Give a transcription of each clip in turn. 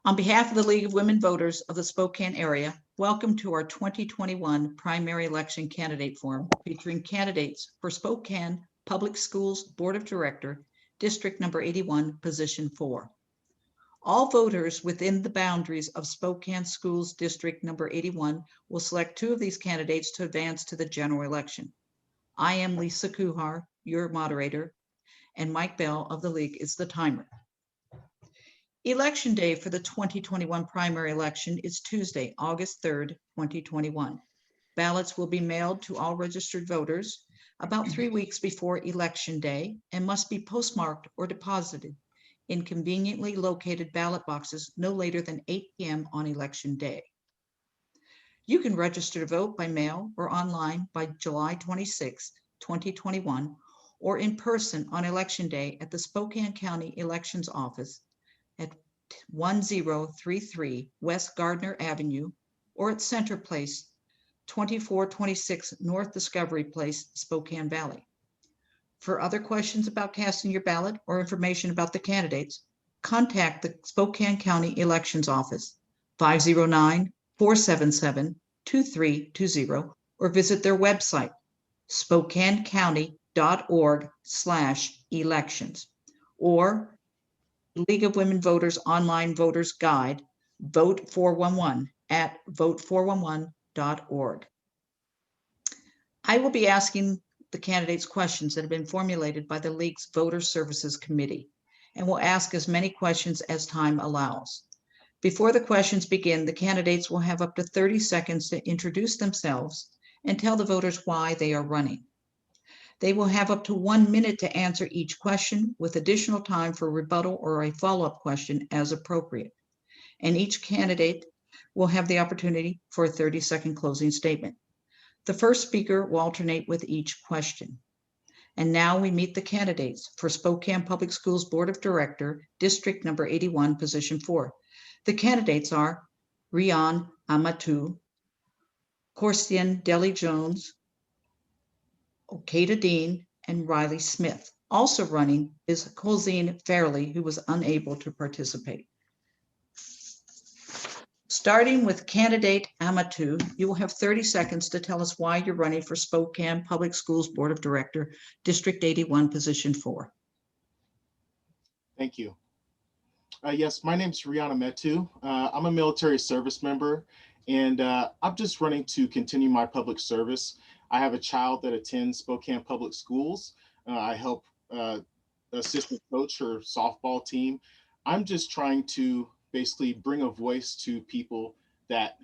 On behalf of the League of Women Voters of the Spokane area, welcome to our 2021 primary election candidate forum featuring candidates for Spokane Public Schools Board of Director, District Number 81, Position 4. All voters within the boundaries of Spokane Schools District Number 81 will select two of these candidates to advance to the general election. I am Lisa Kuhar, your moderator, and Mike Bell of the League is the timer. Election day for the 2021 primary election is Tuesday, August 3rd, 2021. Ballots will be mailed to all registered voters about 3 weeks before Election Day and must be postmarked or deposited in conveniently located ballot boxes no later than 8 p.m. on Election Day. You can register to vote by mail or online by July 26, 2021, or in person on Election Day at the Spokane County Elections Office at 1033 West Gardner Avenue or at Center Place, 2426 North Discovery Place, Spokane Valley. For other questions about casting your ballot or information about the candidates, contact the Spokane County Elections Office, 509-477-2320, or visit their website, spokanecounty.org/elections, or League of Women Voters Online Voters Guide, Vote 411 at vote411.org. I will be asking the candidates questions that have been formulated by the League's Voter Services Committee, and will ask as many questions as time allows. Before the questions begin, the candidates will have up to 30 seconds to introduce themselves and tell the voters why they are running. They will have up to 1 minute to answer each question with additional time for rebuttal or a follow-up question as appropriate. And each candidate will have the opportunity for a 30-second closing statement. The first speaker will alternate with each question. And now we meet the candidates for Spokane Public Schools Board of Director, District Number 81, Position 4. The candidates are Rian Amitu, Corstian Dealie Jones, Okada Dean, and Riley Smith. Also running is Colzine Fairley, who was unable to participate. Starting with candidate Amitu, you will have 30 seconds to tell us why you're running for Spokane Public Schools Board of Director, District 81, Position 4. Thank you. Yes, my name is Rian Amitu. I'm a military service member, and I'm just running to continue my public service. I have a child that attends Spokane Public Schools. I help assistant coach her softball team. I'm just trying to basically bring a voice to people that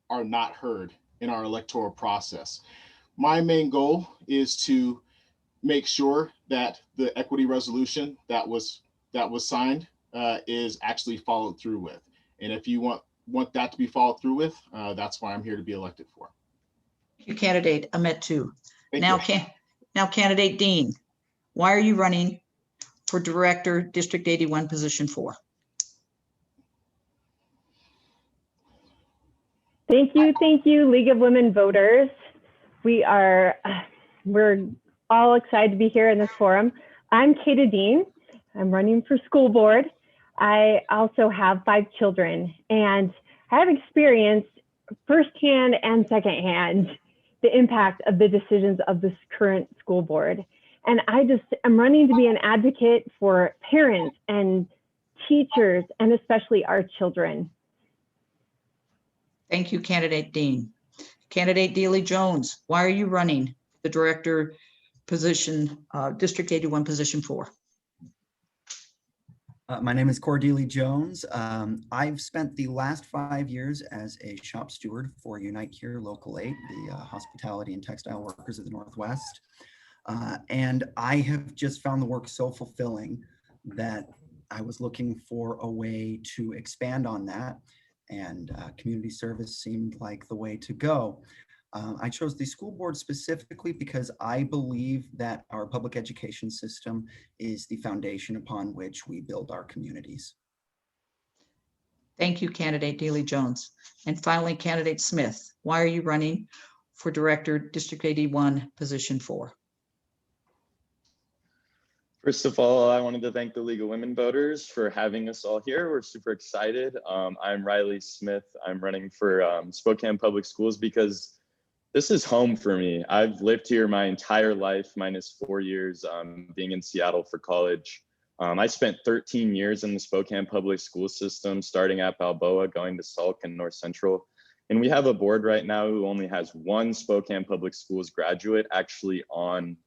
are not heard in our electoral process. My main goal is to make sure that the equity resolution that was signed is actually followed through with. And if you want that to be followed through with, that's why I'm here to be elected for. Thank you, candidate Amitu. Now candidate Dean, why are you running for Director, District 81, Position 4? Thank you, League of Women Voters. We're all excited to be here in this forum. I'm Kata Dean. I'm running for school board. I also have 5 children, and I have experienced firsthand and secondhand the impact of the decisions of this current school board. And I'm running to be an advocate for parents and teachers, and especially our children. Thank you, candidate Dean. Candidate Dealie Jones, why are you running the Director position, District 81, Position 4? My name is Dealie Jones. I've spent the last 5 years as a shop steward for Unite Here Local 8, the hospitality and textile workers of the Northwest. And I have just found the work so fulfilling that I was looking for a way to expand on that. And community service seemed like the way to go. I chose the school board specifically because I believe that our public education system is the foundation upon which we build our communities. Thank you, candidate Dealie Jones. And finally, candidate Smith, why are you running for Director, District 81, Position 4? First of all, I wanted to thank the League of Women Voters for having us all here. We're super excited. I'm Riley Smith. I'm running for Spokane Public Schools because this is home for me. I've lived here my entire life, minus 4 years being in Seattle for college. I spent 13 years in the Spokane Public School System, starting at Balboa, going to Salk and North Central. And we have a board right now who only has one Spokane Public Schools graduate actually on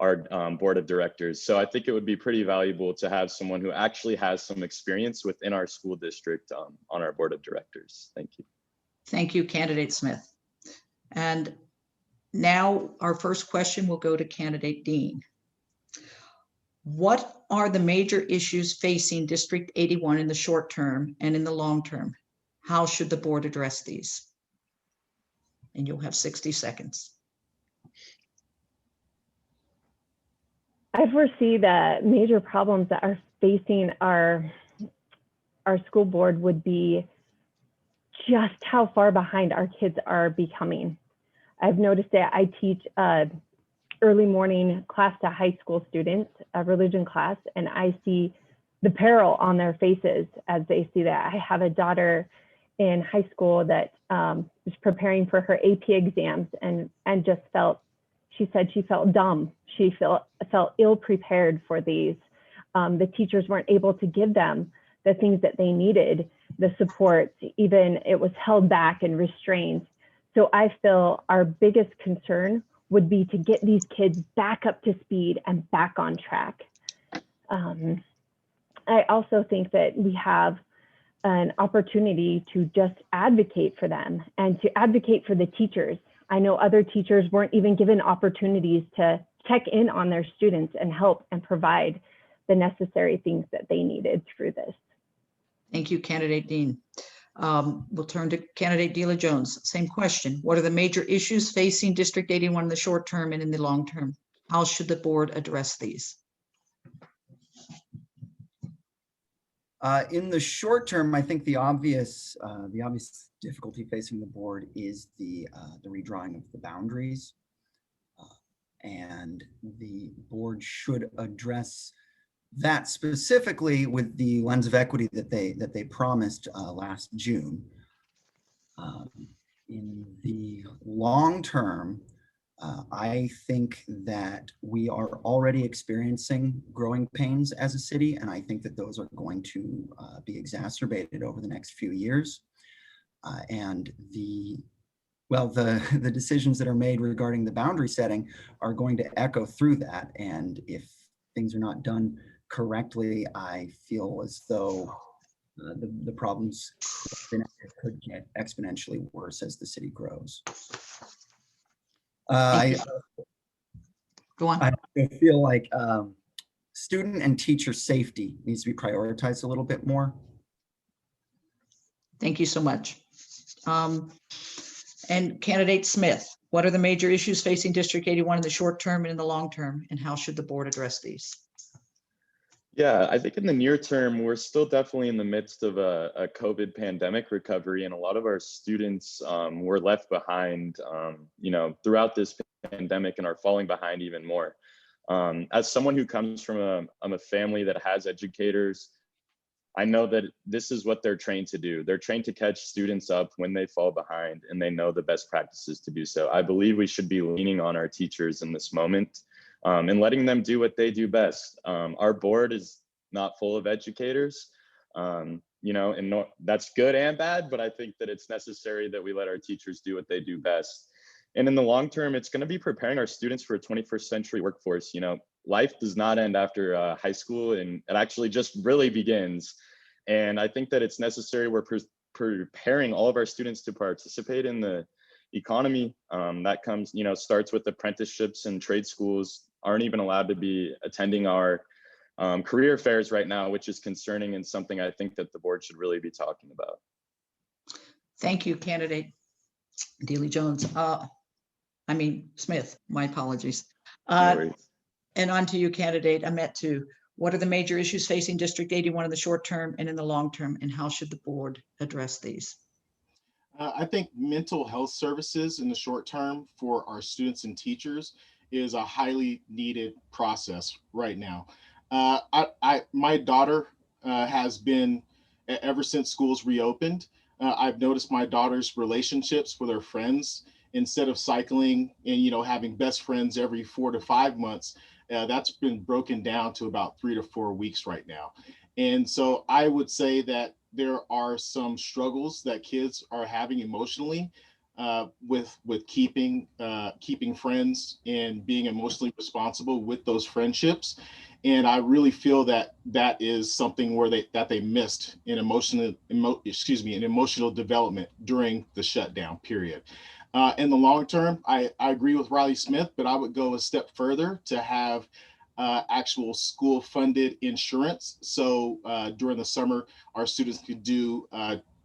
our board of directors. So I think it would be pretty valuable to have someone who actually has some experience within our school district on our board of directors. Thank you. Thank you, candidate Smith. And now our first question will go to candidate Dean. What are the major issues facing District 81 in the short term and in the long term? How should the board address these? And you'll have 60 seconds. I foresee the major problems that are facing our school board would be just how far behind our kids are becoming. I've noticed that I teach early morning class to high school students, a religion class, and I see the peril on their faces as they see that. I have a daughter in high school that is preparing for her AP exams and just felt, she said she felt dumb. She felt ill prepared for these. The teachers weren't able to give them the things that they needed, the support, even it was held back and restrained. So I feel our biggest concern would be to get these kids back up to speed and back on track. I also think that we have an opportunity to just advocate for them and to advocate for the teachers. I know other teachers weren't even given opportunities to check in on their students and help and provide the necessary things that they needed through this. Thank you, candidate Dean. We'll turn to candidate Dealie Jones. Same question. What are the major issues facing District 81 in the short term and in the long term? How should the board address these? In the short term, I think the obvious difficulty facing the board is the redrawing of the boundaries, and the board should address that specifically with the lens of equity that they promised last June. In the long term, I think that we are already experiencing growing pains as a city, and I think that those are going to be exacerbated over the next few years. And the decisions that are made regarding the boundary setting are going to echo through that. And if things are not done correctly, I feel as though the problems could get exponentially worse as the city grows. Go on. I feel like student and teacher safety needs to be prioritized a little bit more. Thank you so much. And candidate Smith, what are the major issues facing District 81 in the short term and in the long term, and how should the board address these? Yeah, I think in the near term, we're still definitely in the midst of a COVID pandemic recovery, and a lot of our students were left behind, throughout this pandemic and are falling behind even more. As someone who comes from a family that has educators, I know that this is what they're trained to do. They're trained to catch students up when they fall behind, and they know the best practices to do so. I believe we should be leaning on our teachers in this moment and letting them do what they do best. Our board is not full of educators, and that's good and bad, but I think that it's necessary that we let our teachers do what they do best. And in the long term, it's going to be preparing our students for a 21st century workforce. Life does not end after high school, and it actually just really begins. And I think that it's necessary we're preparing all of our students to participate in the economy. That comes, starts with apprenticeships, and trade schools aren't even allowed to be attending our career fairs right now, which is concerning and something I think that the board should really be talking about. Thank you, candidate Dealie Jones. Smith, my apologies. No worries. And on to you, candidate Amitu. What are the major issues facing District 81 in the short term and in the long term, and how should the board address these? I think mental health services in the short term for our students and teachers is a highly needed process right now. My daughter has been, ever since schools reopened, I've noticed my daughter's relationships with her friends, instead of cycling and, having best friends every 4 to 5 months, that's been broken down to about 3 to 4 weeks right now. And so I would say that there are some struggles that kids are having emotionally, with keeping friends and being emotionally responsible with those friendships. And I really feel that that is something where they missed in emotional development during the shutdown period. In the long term, I agree with Riley Smith, but I would go a step further to have actual school funded insurance. So during the summer, our students could do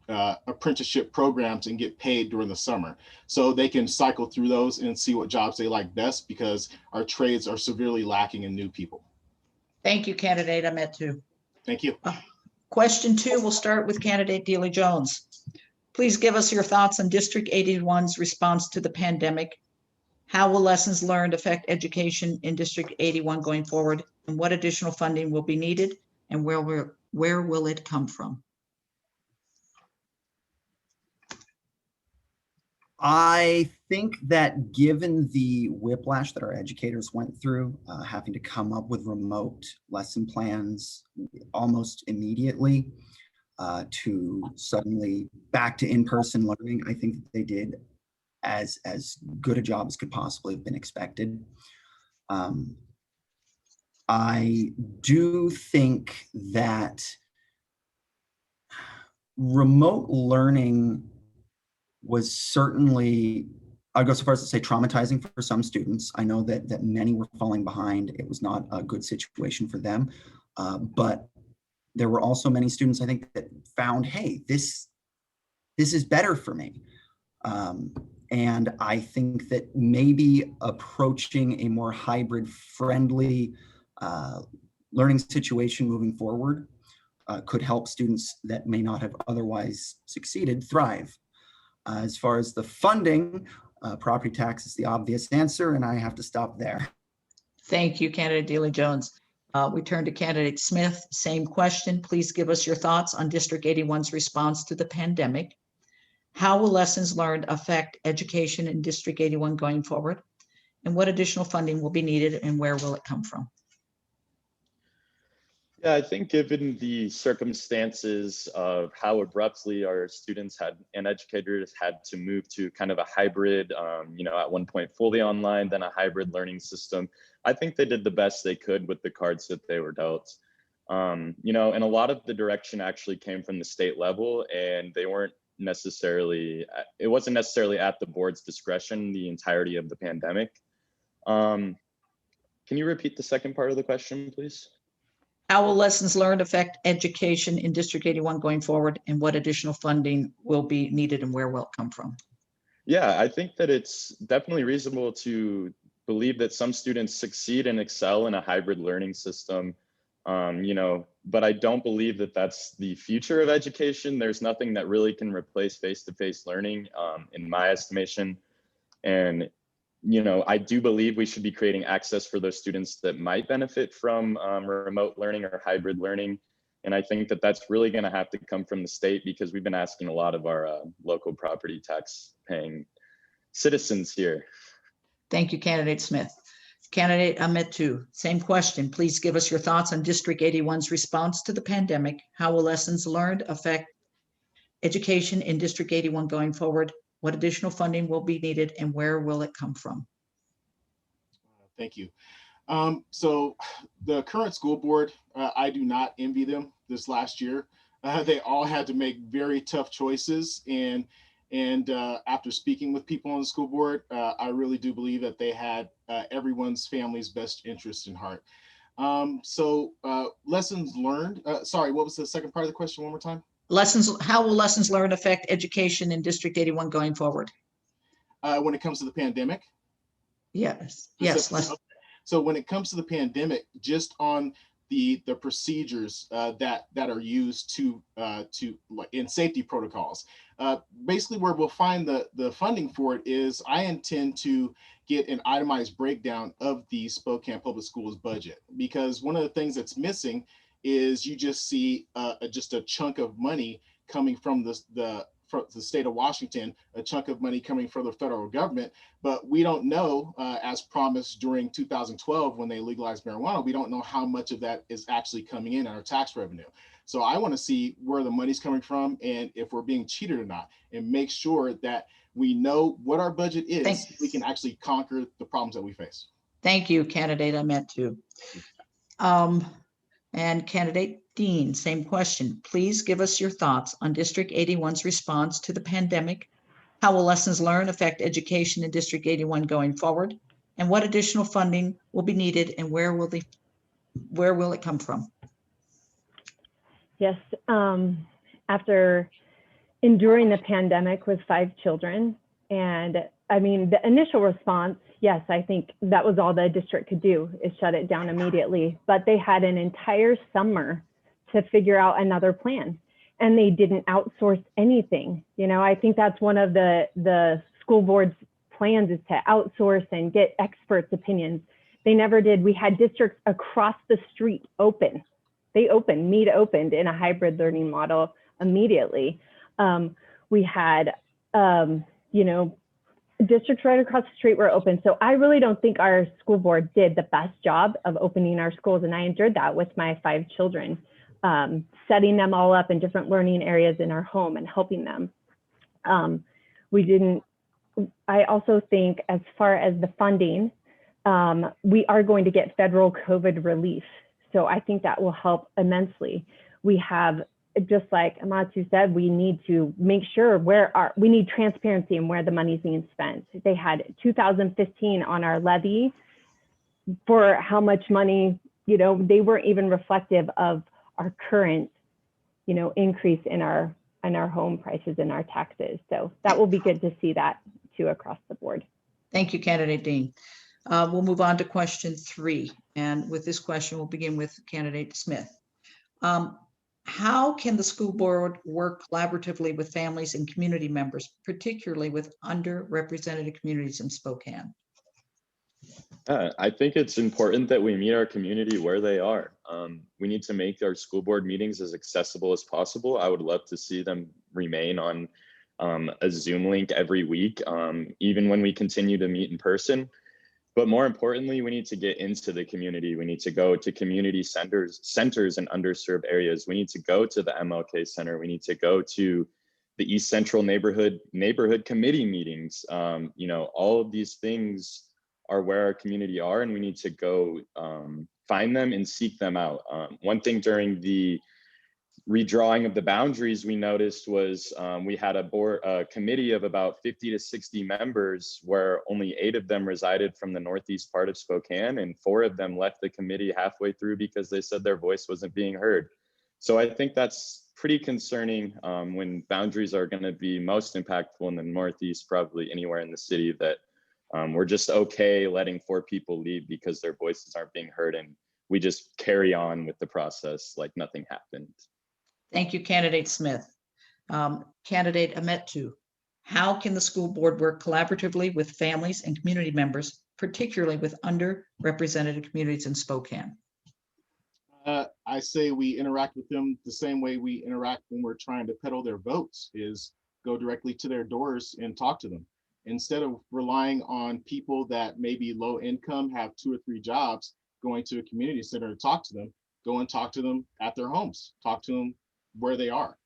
apprenticeship programs and get paid during the summer. So they can cycle through those and see what jobs they like best, because our trades are severely lacking in new people. Thank you, candidate Amitu. Thank you. Question 2, we'll start with candidate Dealie Jones. Please give us your thoughts on District 81's response to the pandemic. How will lessons learned affect education in District 81 going forward? And what additional funding will be needed? And where will it come from? I think that given the whiplash that our educators went through, having to come up with remote lesson plans almost immediately, to suddenly back to in-person learning, I think that they did as good a job as could possibly have been expected. I do think that remote learning was certainly, I'd go so far as to say, traumatizing for some students. I know that many were falling behind. It was not a good situation for them, but there were also many students, I think, that found, hey, this is better for me. And I think that maybe approaching a more hybrid friendly learning situation moving forward could help students that may not have otherwise succeeded thrive. As far as the funding, property tax is the obvious answer, and I have to stop there. Thank you, candidate Dealie Jones. We turn to candidate Smith. Same question. Please give us your thoughts on District 81's response to the pandemic. How will lessons learned affect education in District 81 going forward? And what additional funding will be needed and where will it come from? Yeah, I think given the circumstances of how abruptly our students and educators had to move to kind of a hybrid, at one point fully online, then a hybrid learning system, I think they did the best they could with the cards that they were dealt. And a lot of the direction actually came from the state level, and it wasn't necessarily at the board's discretion the entirety of the pandemic. Can you repeat the second part of the question, please? How will lessons learned affect education in District 81 going forward, and what additional funding will be needed and where will it come from? Yeah, I think that it's definitely reasonable to believe that some students succeed and excel in a hybrid learning system, but I don't believe that that's the future of education. There's nothing that really can replace face-to-face learning, in my estimation. And I do believe we should be creating access for those students that might benefit from remote learning or hybrid learning. And I think that that's really going to have to come from the state, because we've been asking a lot of our local property tax paying citizens here. Thank you, candidate Smith. Candidate Amitu, same question. Please give us your thoughts on District 81's response to the pandemic. How will lessons learned affect education in District 81 going forward? What additional funding will be needed and where will it come from? Thank you. So the current school board, I do not envy them this last year. They all had to make very tough choices. And after speaking with people on the school board, I really do believe that they had everyone's family's best interest in heart. Lessons learned, sorry, what was the second part of the question one more time? How will lessons learned affect education in District 81 going forward? When it comes to the pandemic? Yes. So when it comes to the pandemic, just on the procedures that are used to in safety protocols. Basically, where we'll find the funding for it is I intend to get an itemized breakdown of the Spokane Public Schools budget, because one of the things that's missing is you just see just a chunk of money coming from the state of Washington, a chunk of money coming from the federal government, but we don't know, as promised during 2012 when they legalized marijuana, we don't know how much of that is actually coming in our tax revenue. So I want to see where the money's coming from and if we're being cheated or not, and make sure that we know what our budget is, we can actually conquer the problems that we face. Thank you, candidate Amitu. And candidate Dean, same question. Please give us your thoughts on District 81's response to the pandemic. How will lessons learned affect education in District 81 going forward? And what additional funding will be needed, and where will it come from? Yes, after enduring the pandemic with 5 children, and I mean, the initial response, yes, I think that was all the district could do, is shut it down immediately. But they had an entire summer to figure out another plan, and they didn't outsource anything. You know, I think that's one of the school board's plans, is to outsource and get experts' opinions. They never did. We had districts across the street open. They opened, Mead opened in a hybrid learning model immediately. We had, you know, districts right across the street were open. So I really don't think our school board did the best job of opening our schools. And I endured that with my 5 children, setting them all up in different learning areas in our home and helping them. I also think, as far as the funding, we are going to get federal COVID relief. So I think that will help immensely. We have, just like Amitu said, we need to make sure we need transparency in where the money's being spent. They had 2015 on our levy for how much money, you know, they weren't even reflective of our current, you know, increase in our home prices and our taxes. So that will be good to see that too across the board. Thank you, candidate Dean. We'll move on to question 3. And with this question, we'll begin with candidate Smith. How can the school board work collaboratively with families and community members, particularly with underrepresented communities in Spokane? I think it's important that we meet our community where they are. We need to make our school board meetings as accessible as possible. I would love to see them remain on a Zoom link every week, even when we continue to meet in person. But more importantly, we need to get into the community. We need to go to community centers in underserved areas. We need to go to the MLK Center. We need to go to the East Central neighborhood committee meetings. You know, all of these things are where our community are, and we need to go find them and seek them out. One thing during the redrawing of the boundaries we noticed was we had a committee of about 50 to 60 members, where only 8 of them resided from the northeast part of Spokane, and 4 of them left the committee halfway through because they said their voice wasn't being heard. So I think that's pretty concerning when boundaries are going to be most impactful in the northeast, probably anywhere in the city, that we're just okay letting 4 people leave because their voices aren't being heard, and we just carry on with the process like nothing happened. Thank you, candidate Smith. Candidate Amitu, how can the school board work collaboratively with families and community members, particularly with underrepresented communities in Spokane? I say we interact with them the same way we interact when we're trying to peddle their votes, is go directly to their doors and talk to them. Instead of relying on people that may be low income, have 2 or 3 jobs, going to a community center to talk to them, go and talk to them at their homes, talk to them where they are.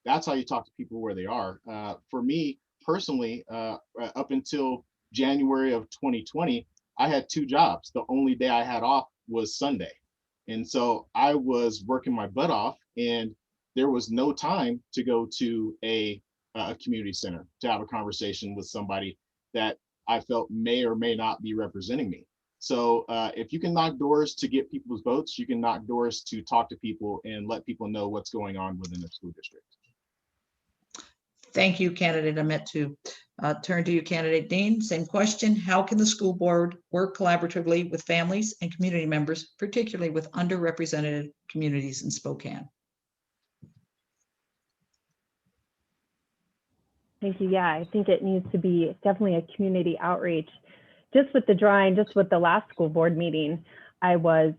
That's how you talk to people where they are. For me personally, up until January of 2020, I had 2 jobs. The only day I had off was Sunday. And so I was working my butt off, and there was no time to go to a community center to have a conversation with somebody that I felt may or may not be representing me. So if you can knock doors to get people's votes, you can knock doors to talk to people and let people know what's going on within the school district. Thank you, candidate Amitu. Turn to you, Candidate Dean. Same question. How can the school board work collaboratively with families and community members, particularly with underrepresented communities in Spokane? Thank you. Yeah, I think it needs to be definitely a community outreach. Just with the drawing, just with the last school board meeting, I was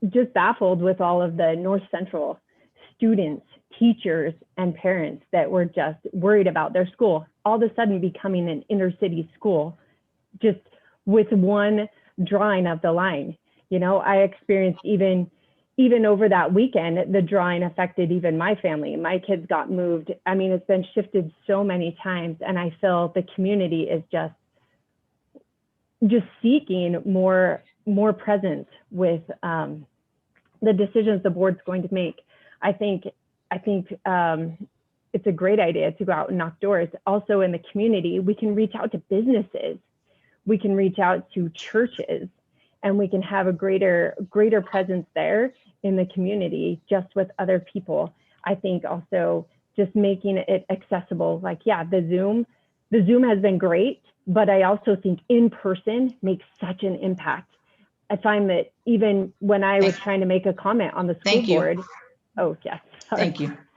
just baffled with all of the North Central students, teachers, and parents that were just worried about their school all of a sudden becoming an inner city school, just with one drawing of the line. You know, I experienced even over that weekend, the drawing affected even my family. My kids got moved. I mean, it's been shifted so many times, and I feel the community is just seeking more presence with the decisions the board's going to make. I think it's a great idea to go out and knock doors. Also in the community, we can reach out to businesses, we can reach out to churches, and we can have a greater presence there in the community just with other people. I think also just making it accessible, like, yeah, the Zoom has been great, but I also think in person makes such an impact. I find that even when I was trying to make a comment on the school board. Oh, yes. Sorry.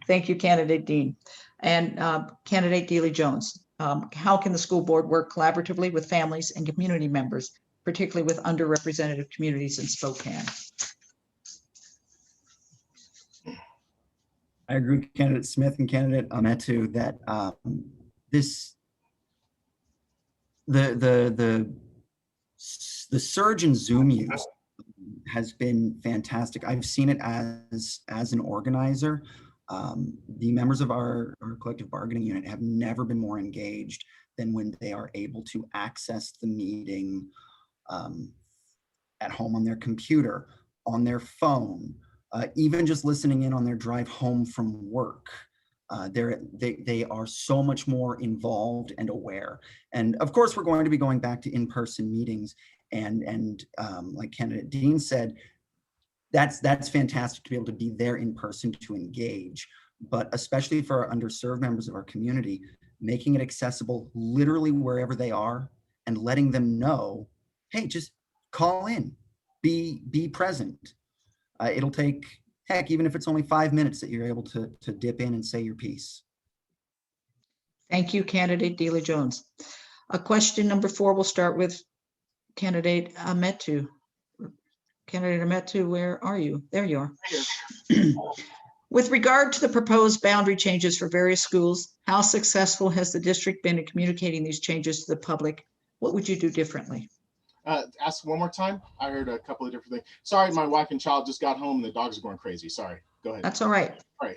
Thank you, Candidate Dean. And Candidate Dealie Jones, how can the school board work collaboratively with families and community members, particularly with underrepresented communities in Spokane? I agree with Candidate Smith and Candidate Amitu that the surge in Zoom use has been fantastic. I've seen it as an organizer. The members of our collective bargaining unit have never been more engaged than when they are able to access the meeting at home on their computer, on their phone, even just listening in on their drive home from work. They are so much more involved and aware. And of course, we're going to be going back to in-person meetings. And like Candidate Dean said, that's fantastic to be able to be there in person to engage. But especially for our underserved members of our community, making it accessible literally wherever they are and letting them know, hey, just call in, be present. It'll take, heck, even if it's only 5 minutes that you're able to dip in and say your piece. Thank you, Candidate Dealie Jones. Question number 4, we'll start with Candidate Amitu. Candidate Amitu, where are you? There you are. With regard to the proposed boundary changes for various schools, how successful has the district been in communicating these changes to the public? What would you do differently? Ask one more time. I heard a couple of different things. Sorry, my wife and child just got home and the dogs are going crazy. Sorry, go ahead. That's all right. All right.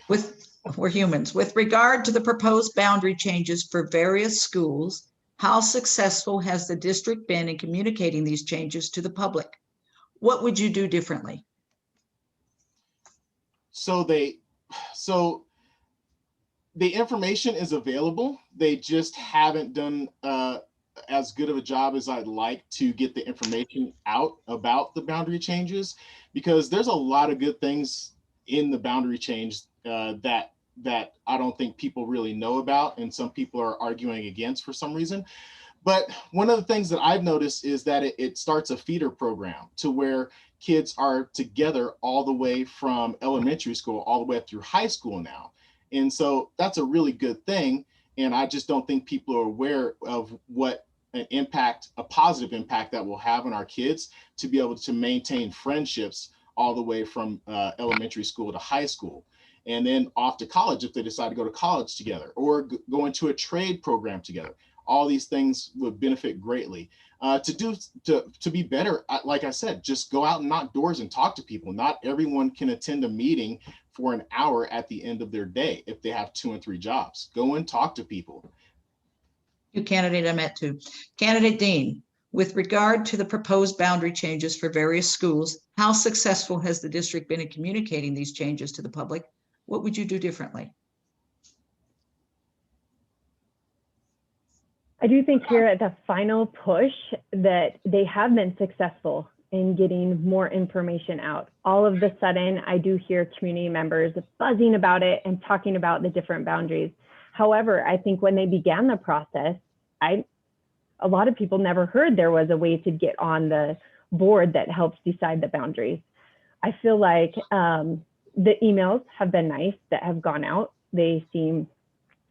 We're humans. With regard to the proposed boundary changes for various schools, how successful has the district been in communicating these changes to the public? What would you do differently? So the information is available. They just haven't done as good of a job as I'd like to get the information out about the boundary changes, because there's a lot of good things in the boundary change that I don't think people really know about, and some people are arguing against for some reason. But one of the things that I've noticed is that it starts a feeder program to where kids are together all the way from elementary school all the way up through high school now. And so that's a really good thing. And I just don't think people are aware of what a positive impact that will have on our kids to be able to maintain friendships all the way from elementary school to high school, and then off to college if they decide to go to college together or go into a trade program together. All these things would benefit greatly. To be better, like I said, just go out and knock doors and talk to people. Not everyone can attend a meeting for an hour at the end of their day if they have 2 and 3 jobs. Go and talk to people. You, Candidate Amitu. Candidate Dean, with regard to the proposed boundary changes for various schools, how successful has the district been in communicating these changes to the public? What would you do differently? I do think here at the final push that they have been successful in getting more information out. All of a sudden, I do hear community members buzzing about it and talking about the different boundaries. However, I think when they began the process, a lot of people never heard there was a way to get on the board that helps decide the boundaries. I feel like the emails have been nice that have gone out. They seem,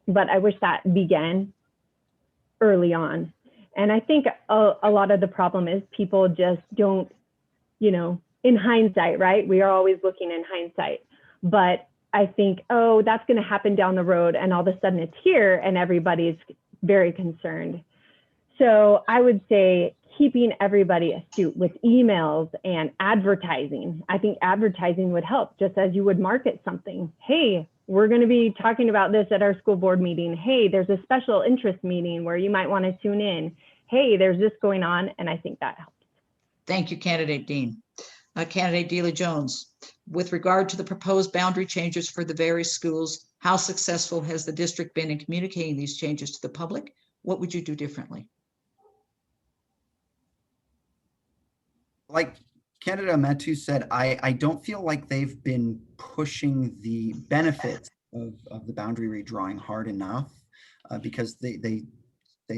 but I wish that began early on. And I think a lot of the problem is people just don't, you know, in hindsight, right? We are always looking in hindsight, but I think, oh, that's going to happen down the road, and all of a sudden it's here and everybody's very concerned. So I would say keeping everybody astute with emails and advertising. I think advertising would help, just as you would market something. Hey, we're going to be talking about this at our school board meeting. Hey, there's a special interest meeting where you might want to tune in. Hey, there's this going on, and I think that helps. Thank you, Candidate Dean. Candidate Dealie Jones, with regard to the proposed boundary changes for the various schools, how successful has the district been in communicating these changes to the public? What would you do differently? Like Candidate Amitu said, I don't feel like they've been pushing the benefits of the boundary redrawing hard enough, because they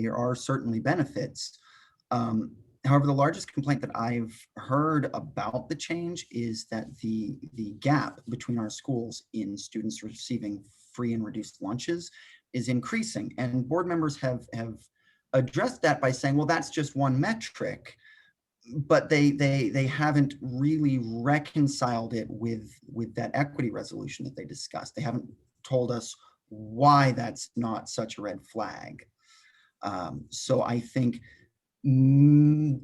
are certainly benefits. However, the largest complaint that I've heard about the change is that the gap between our schools in students receiving free and reduced lunches is increasing. And board members have addressed that by saying, well, that's just one metric, but they haven't really reconciled it with that equity resolution that they discussed. They haven't told us why that's not such a red flag. So I think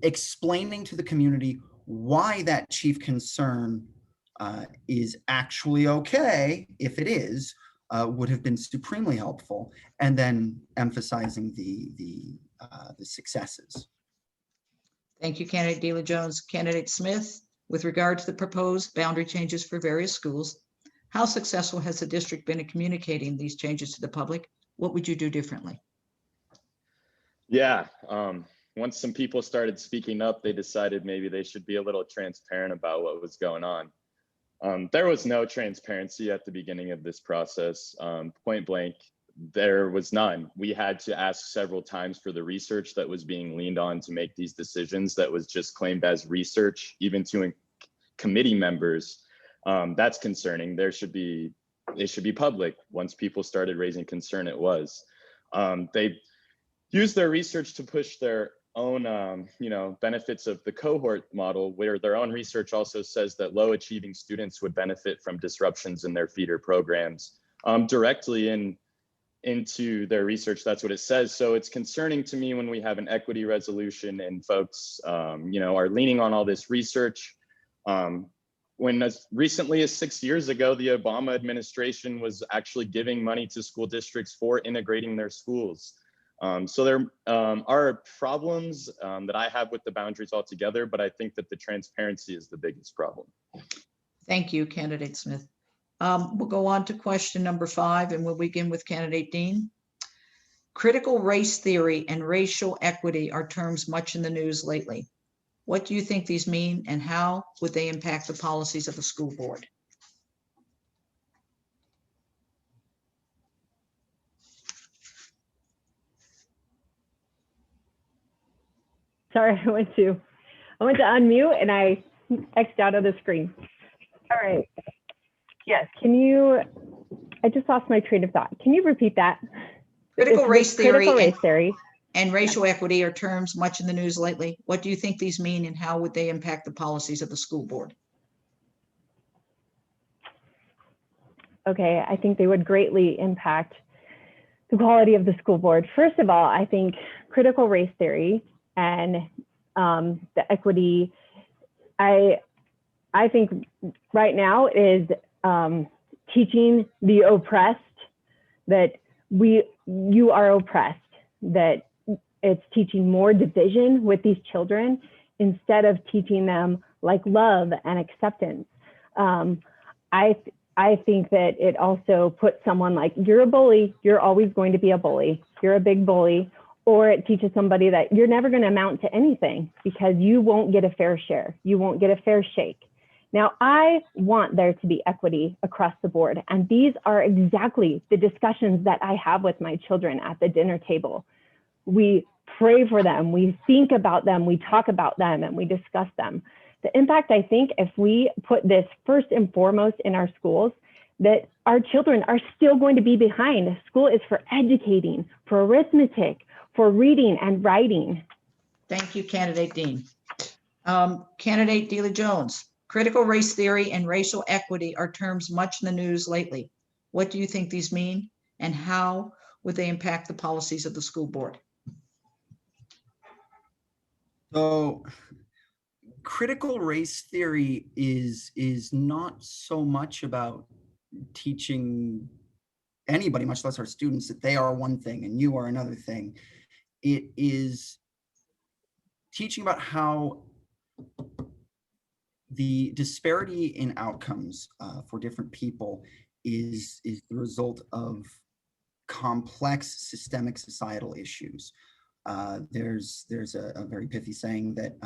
explaining to the community why that chief concern is actually okay, if it is, would have been supremely helpful, and then emphasizing the successes. Thank you, Candidate Dealie Jones. Candidate Smith, with regard to the proposed boundary changes for various schools, how successful has the district been in communicating these changes to the public? What would you do differently? Yeah, once some people started speaking up, they decided maybe they should be a little transparent about what was going on. There was no transparency at the beginning of this process. Point blank, there was none. We had to ask several times for the research that was being leaned on to make these decisions that was just claimed as research, even to committee members. That's concerning. They should be public. Once people started raising concern, it was. They used their research to push their own benefits of the cohort model, where their own research also says that low achieving students would benefit from disruptions in their feeder programs. Directly into their research, that's what it says. So it's concerning to me when we have an equity resolution and folks are leaning on all this research. When as recently as 6 years ago, the Obama administration was actually giving money to school districts for integrating their schools. So there are problems that I have with the boundaries altogether, but I think that the transparency is the biggest problem. Thank you, Candidate Smith. We'll go on to question number 5, and we'll begin with Candidate Dean. Critical race theory and racial equity are terms much in the news lately. What do you think these mean, and how would they impact the policies of the school board? Sorry, I went to unmute and I X'd out of the screen. All right. Yes, I just lost my train of thought. Can you repeat that? Critical race theory and racial equity are terms much in the news lately. What do you think these mean, and how would they impact the policies of the school board? Okay, I think they would greatly impact the quality of the school board. First of all, I think critical race theory and the equity, I think right now is teaching the oppressed that you are oppressed, that it's teaching more division with these children instead of teaching them like love and acceptance. I think that it also puts someone like, you're a bully, you're always going to be a bully, you're a big bully, or it teaches somebody that you're never going to amount to anything because you won't get a fair share, you won't get a fair shake. Now, I want there to be equity across the board, and these are exactly the discussions that I have with my children at the dinner table. We pray for them, we think about them, we talk about them, and we discuss them. The impact, I think, if we put this first and foremost in our schools, that our children are still going to be behind. School is for educating, for arithmetic, for reading and writing. Thank you, Candidate Dean. Candidate Dealie Jones, critical race theory and racial equity are terms much in the news lately. What do you think these mean, and how would they impact the policies of the school board? So critical race theory is not so much about teaching anybody, much less our students, that they are one thing and you are another thing. It is teaching about how the disparity in outcomes for different people is the result of complex systemic societal issues. There's a very pithy saying that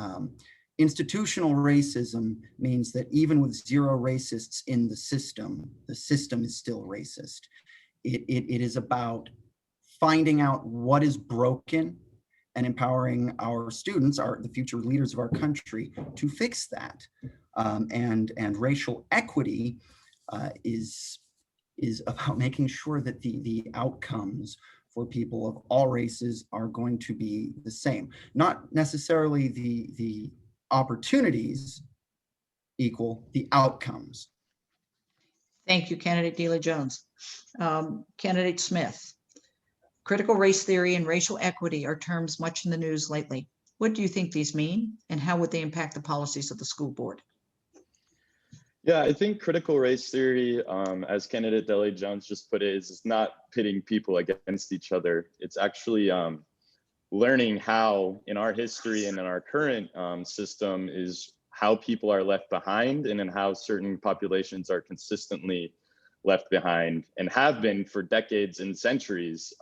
institutional racism means that even with zero racists in the system is still racist. It is about finding out what is broken and empowering our students, the future leaders of our country, to fix that. And racial equity is about making sure that the outcomes for people of all races are going to be the same. Not necessarily the opportunities equal, the outcomes. Thank you, Candidate Dealie Jones. Candidate Smith, critical race theory and racial equity are terms much in the news lately. What do you think these mean, and how would they impact the policies of the school board? Yeah, I think critical race theory, as candidate Dealie Jones just put it, is not pitting people against each other. It's actually learning how, in our history and in our current system, is how people are left behind, and in how certain populations are consistently left behind and have been for decades and centuries.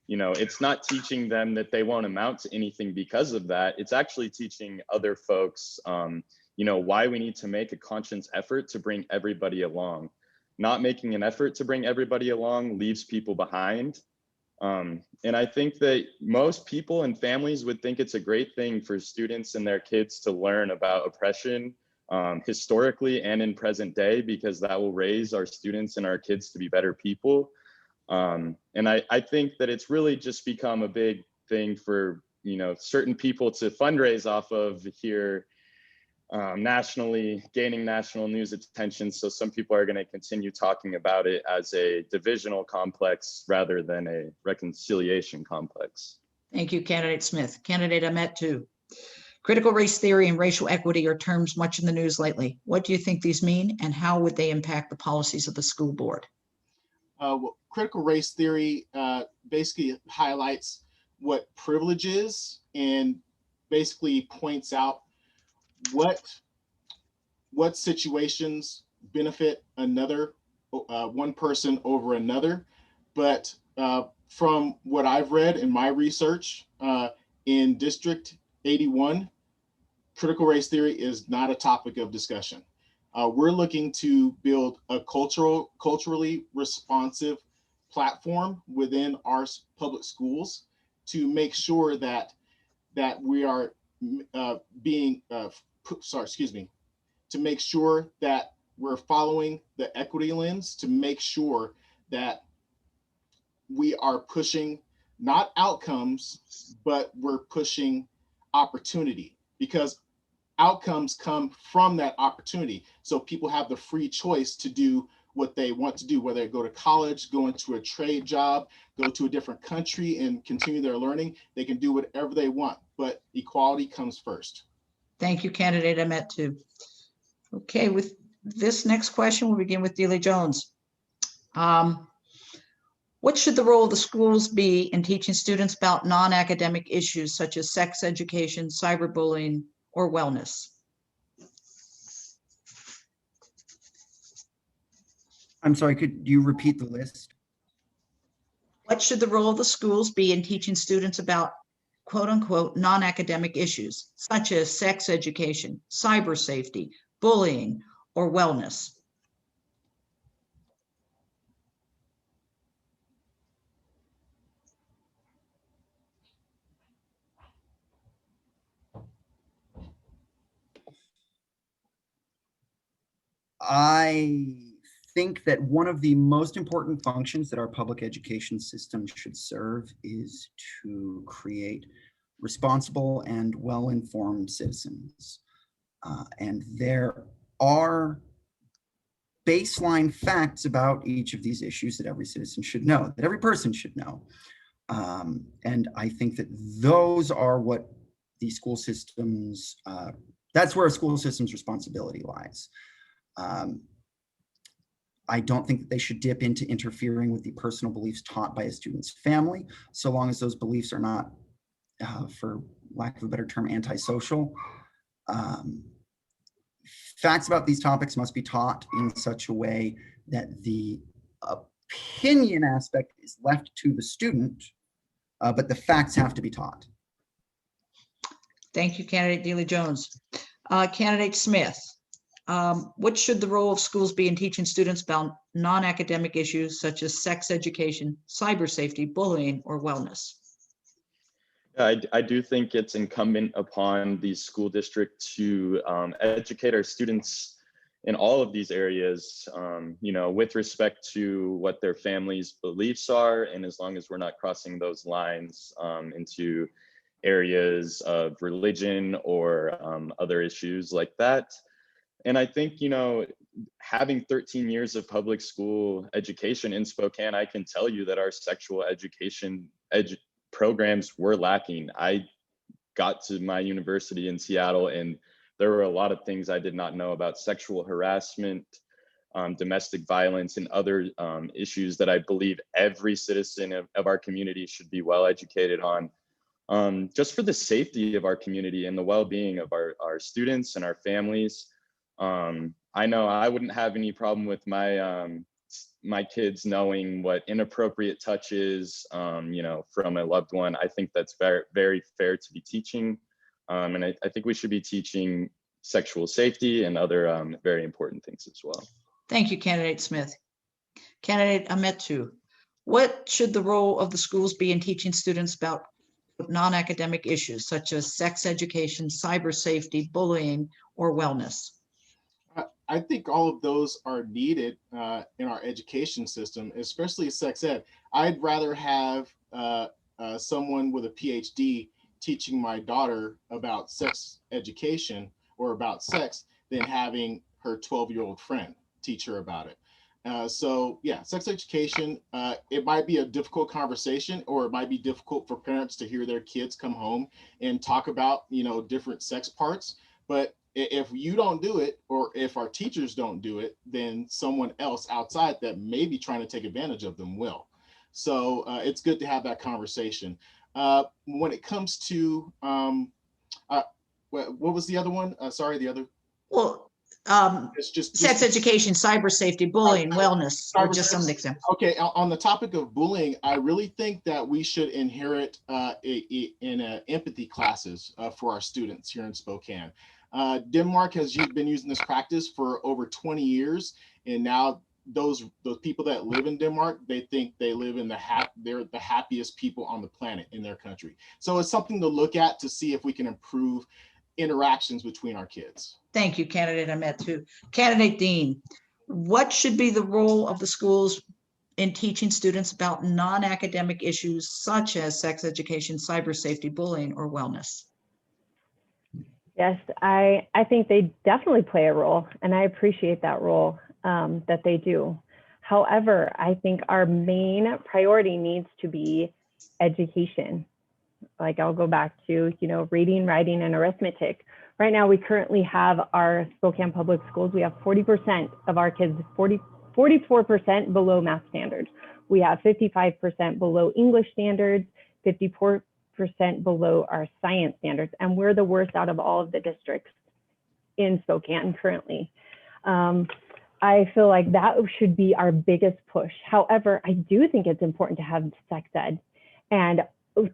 You know, it's not teaching them that they won't amount to anything because of that. It's actually teaching other folks, you know, why we need to make a conscious effort to bring everybody along. Not making an effort to bring everybody along leaves people behind. And I think that most people and families would think it's a great thing for students and their kids to learn about oppression historically and in present day, because that will raise our students and our kids to be better people. And I think that it's really just become a big thing for, you know, certain people to fundraise off of here nationally, gaining national news attention. So some people are going to continue talking about it as a divisional complex rather than a reconciliation complex. Thank you, Candidate Smith. Candidate Amitu, critical race theory and racial equity are terms much in the news lately. What do you think these mean, and how would they impact the policies of the school board? Well, critical race theory basically highlights what privilege is, and basically points out what situations benefit one person over another. But from what I've read in my research, in District 81, critical race theory is not a topic of discussion. We're looking to build a culturally responsive platform within our public schools to make sure that we are to make sure that we're following the equity lens, to make sure that we are pushing not outcomes, but we're pushing opportunity, because outcomes come from that opportunity. So people have the free choice to do what they want to do, whether they go to college, go into a trade job, go to a different country and continue their learning. They can do whatever they want, but equality comes first. Thank you, Candidate Amitu. Okay, with this next question, we'll begin with Dealie Jones. What should the role of the schools be in teaching students about non-academic issues such as sex education, cyberbullying, or wellness? I'm sorry, could you repeat the list? What should the role of the schools be in teaching students about quote unquote non-academic issues such as sex education, cyber safety, bullying, or wellness? I think that one of the most important functions that our public education system should serve is to create responsible and well-informed citizens. And there are baseline facts about each of these issues that every citizen should know, that every person should know. And I think that those are what the school systems, that's where a school system's responsibility lies. I don't think that they should dip into interfering with the personal beliefs taught by a student's family, so long as those beliefs are not, for lack of a better term, antisocial. Facts about these topics must be taught in such a way that the opinion aspect is left to the student, but the facts have to be taught. Thank you, candidate Dealie Jones. Candidate Smith, what should the role of schools be in teaching students about non-academic issues such as sex education, cyber safety, bullying, or wellness? I do think it's incumbent upon the school district to educate our students in all of these areas, with respect to what their families' beliefs are, and as long as we're not crossing those lines into areas of religion or other issues like that. And I think, having 13 years of public school education in Spokane, I can tell you that our sexual education programs were lacking. I got to my university in Seattle and there were a lot of things I did not know about sexual harassment, domestic violence, and other issues that I believe every citizen of our community should be well educated on, just for the safety of our community and the well-being of our students and our families. I know I wouldn't have any problem with my kids knowing what inappropriate touch is, from a loved one. I think that's very, very fair to be teaching. And I think we should be teaching sexual safety and other very important things as well. Thank you, candidate Smith. Candidate Amitu, what should the role of the schools be in teaching students about non-academic issues such as sex education, cyber safety, bullying, or wellness? I think all of those are needed in our education system, especially sex ed. I'd rather have someone with a PhD teaching my daughter about sex education or about sex than having her 12-year-old friend teach her about it. So yeah, sex education, it might be a difficult conversation, or it might be difficult for parents to hear their kids come home and talk about, different sex parts. But if you don't do it, or if our teachers don't do it, then someone else outside that may be trying to take advantage of them will. So it's good to have that conversation. When it comes to, what was the other one? Sorry, the other. Well, It's just sex education, cyber safety, bullying, wellness, or just some examples. Okay, on the topic of bullying, I really think that we should inherit in empathy classes for our students here in Spokane. Denmark has been using this practice for over 20 years, and now those people that live in Denmark, they think they live in they're the happiest people on the planet in their country. So it's something to look at to see if we can improve interactions between our kids. Thank you, candidate Amitu. Candidate Dean, what should be the role of the schools in teaching students about non-academic issues such as sex education, cyber safety, bullying, or wellness? Yes, I think they definitely play a role, and I appreciate that role that they do. However, I think our main priority needs to be education. Like, I'll go back to, reading, writing, and arithmetic. Right now, we currently have our Spokane Public Schools, we have 40% of our kids, 44% below math standards. We have 55% below English standards, 54% below our science standards, and we're the worst out of all of the districts in Spokane currently. I feel like that should be our biggest push. However, I do think it's important to have sex ed, and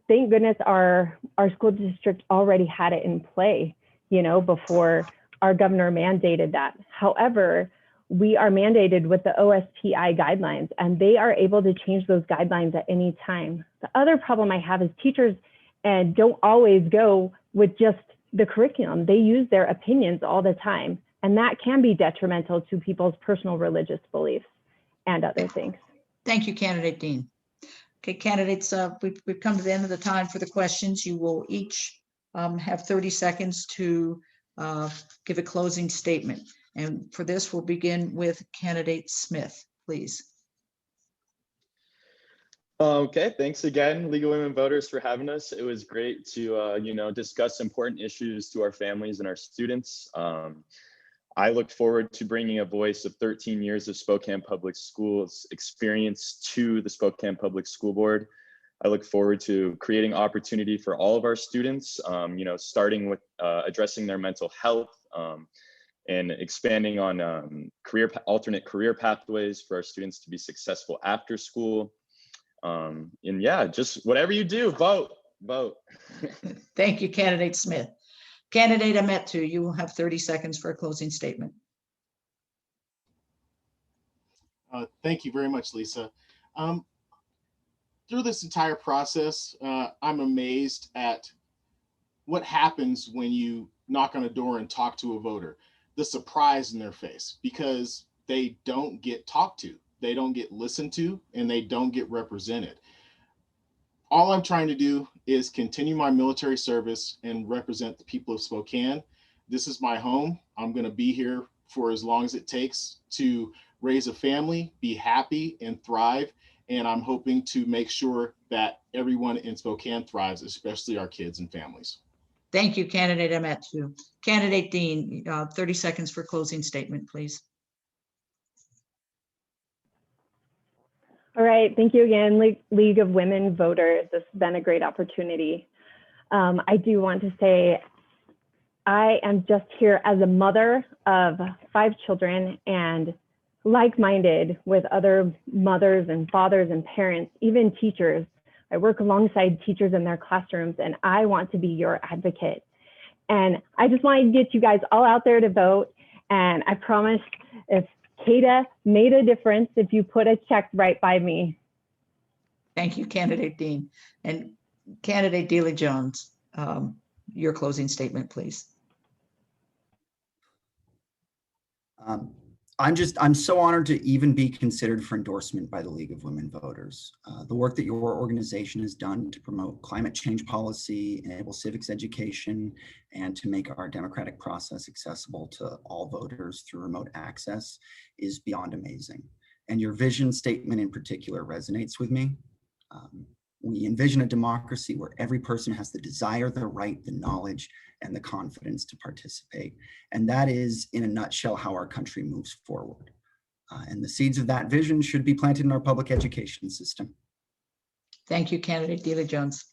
thank goodness our school district already had it in play, before our governor mandated that. However, we are mandated with the OSPI guidelines, and they are able to change those guidelines at any time. The other problem I have is teachers and don't always go with just the curriculum. They use their opinions all the time, and that can be detrimental to people's personal religious beliefs and other things. Thank you, Candidate Dean. Okay, candidates, we've come to the end of the time for the questions. You will each have 30 seconds to give a closing statement. And for this, we'll begin with Candidate Smith, please. Okay, thanks again, League of Women Voters, for having us. It was great to, discuss important issues to our families and our students. I look forward to bringing a voice of 13 years of Spokane Public Schools experience to the Spokane Public School Board. I look forward to creating opportunity for all of our students, starting with addressing their mental health and expanding on alternate career pathways for our students to be successful after school. And yeah, just whatever you do, vote. Thank you, Candidate Smith. Candidate Amitu, you will have 30 seconds for a closing statement. Thank you very much, Lisa. Through this entire process, I'm amazed at what happens when you knock on a door and talk to a voter. The surprise in their face, because they don't get talked to, they don't get listened to, and they don't get represented. All I'm trying to do is continue my military service and represent the people of Spokane. This is my home. I'm going to be here for as long as it takes to raise a family, be happy, and thrive. And I'm hoping to make sure that everyone in Spokane thrives, especially our kids and families. Thank you, Candidate Amitu. Candidate Dean, 30 seconds for closing statement, please. All right, thank you again, League of Women Voters. This has been a great opportunity. I do want to say I am just here as a mother of 5 children and like-minded with other mothers and fathers and parents, even teachers. I work alongside teachers in their classrooms, and I want to be your advocate. And I just want to get you guys all out there to vote. And I promise, if Kata made a difference if you put a check right by me. Thank you, Candidate Dean. And Candidate Dealie Jones, your closing statement, please. I'm so honored to even be considered for endorsement by the League of Women Voters. The work that your organization has done to promote climate change policy, enable civics education, and to make our democratic process accessible to all voters through remote access is beyond amazing. And your vision statement in particular resonates with me. We envision a democracy where every person has the desire, the right, the knowledge, and the confidence to participate. And that is, in a nutshell, how our country moves forward. And the seeds of that vision should be planted in our public education system. Thank you, Candidate Dealie Jones.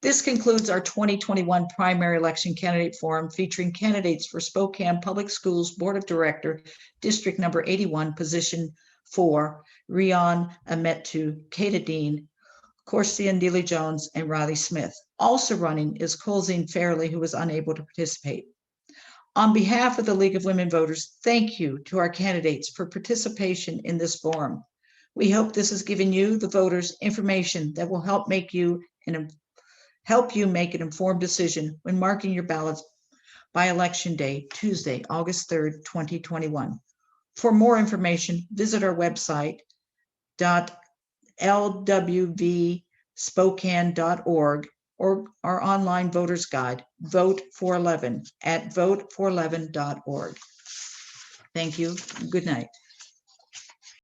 This concludes our 2021 primary election candidate forum featuring candidates for Spokane Public Schools Board of Director, District number 81, position 4, Rion Amitu, Kata Dean, Corsian Dealie Jones, and Riley Smith. Also running is Colzine Fairley, who was unable to participate. On behalf of the League of Women Voters, thank you to our candidates for participation in this forum. We hope this has given you, the voters, information that will help you make an informed decision when marking your ballots by Election Day, Tuesday, August 3rd, 2021. For more information, visit our website, lwvspokane.org, or our online voters guide, Vote 411, at vote411.org. Thank you. Good night.